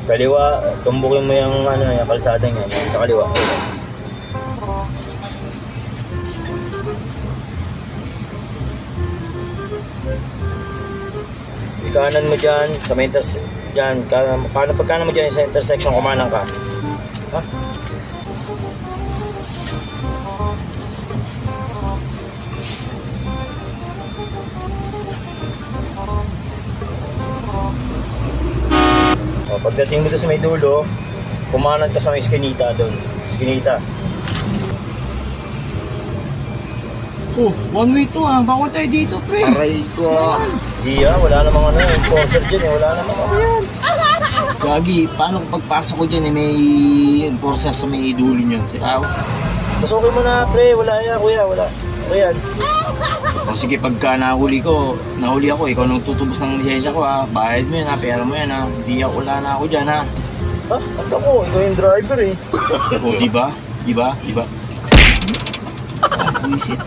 Kaliwa, tumbukin mo yung ano, yung kalsada niya, sa kaliwa. Ikanan mo dyan, sa may dyan, pagkanan mo dyan sa intersection, kumanan ka. Ha? O, pagdating mo doon sa may dulo, kumanan ka sa may skinita doon. Skinita. Oh, one way to bawal tayo dito, pre. Aray ko. Di wala namang ano, enforcer dyan wala namang ano yan. Gagi, paano kung pagpasok ko dyan may enforcer sa may dulo niyan? Pasukin mo na, pre, wala yan, kuya, wala. Ano yan? O sige, pagka nahuli ako, ikaw nang tutubos ng lisensya ko bayad mo yan pera mo yan Hindi wala na ako dyan Ha? At ako, ikaw yung driver eh. O diba? Diba? Buisit.